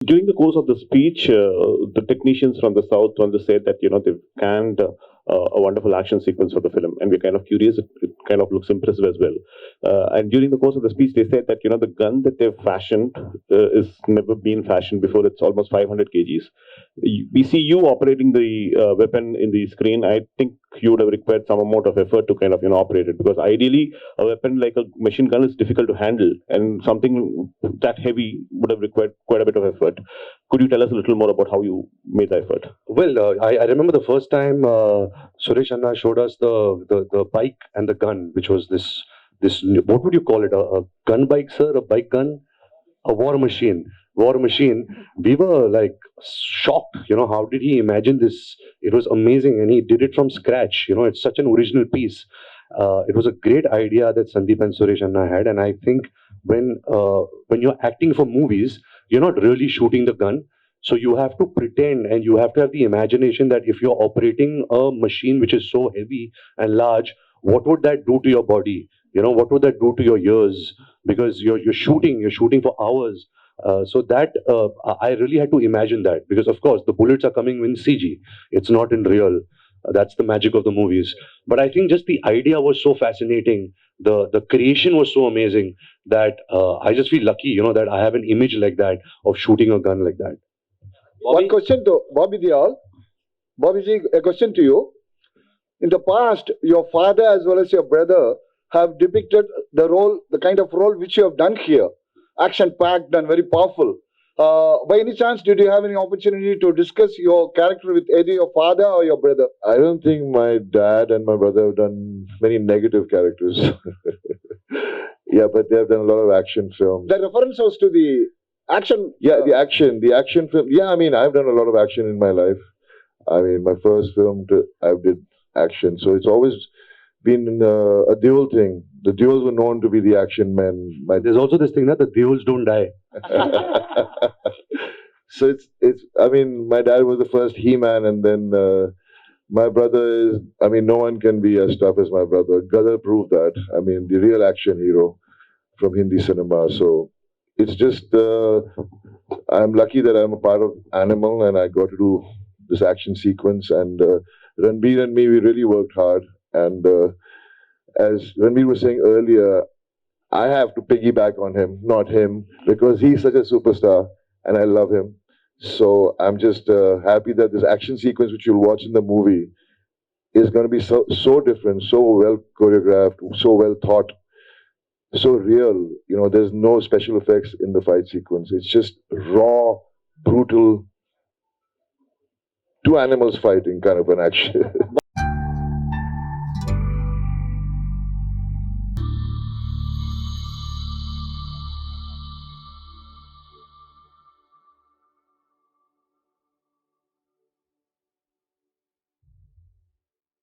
During the course of the speech, the technicians from the south also said that they've canned a wonderful action sequence for the film, and we're kind of curious. It kind of looks impressive as well. And during the course of the speech, they said that the gun that they've fashioned is never been fashioned before. It's almost 500 kgs. We see you operating the weapon in the screen. I think you would have required some amount of effort to kind of operate it, because ideally a weapon like a machine gun is difficult to handle, and something that heavy would have required quite a bit of effort. Could you tell us a little more about how you made the effort? Well, I remember the first time Suresh Anna showed us the bike and the gun, which was this what would you call it? A gun bike, sir? A bike gun? A war machine? War machine. We were like shocked. How did he imagine this? It was amazing, and he did it from scratch. It's such an original piece. It was a great idea that Sandeep and Suresh Anna had, and I think when you're acting for movies, you're not really shooting the gun. So you have to pretend, and you have to have the imagination that if you're operating a machine which is so heavy and large, what would that do to your body? What would that do to your ears? Because you're shooting for hours. So that I really had to imagine that, because of course the bullets are coming in CG. It's not in real. That's the magic of the movies. But I think just the idea was so fascinating. The creation was so amazing that I just feel lucky, that I have an image like that of shooting a gun like that. One question to Bobby Dial. Bobby ji, a question to you. In the past, your father as well as your brother have depicted the kind of role which you have done here, action-packed and very powerful. By any chance, did you have any opportunity to discuss your character with either your father or your brother? I don't think my dad and my brother have done many negative characters. Yeah, but they have done a lot of action films. The reference was to the action. Yeah, the action film. Yeah, I mean, I've done a lot of action in my life. I mean, my first film, I did action. So it's always been a dual thing. The duels were known to be the action men. There's also this thing that the duels don't die. So it's. I mean, my dad was the first He-Man, and then my brother is. I mean, no one can be as tough as my brother. Gadar proved that. I mean, the real action hero from Hindi cinema. So it's just. I'm lucky that I'm a part of Animal, and I got to do this action sequence. And Ranbir and me, we really worked hard. And as Ranbir was saying earlier, I have to piggyback on him, not him, because he's such a superstar and I love him. So I'm just happy that this action sequence, which you'll watch in the movie, is going to be so different, so well choreographed, so well thought, so real. There's no special effects in the fight sequence. It's just raw, brutal, two animals fighting kind of an action.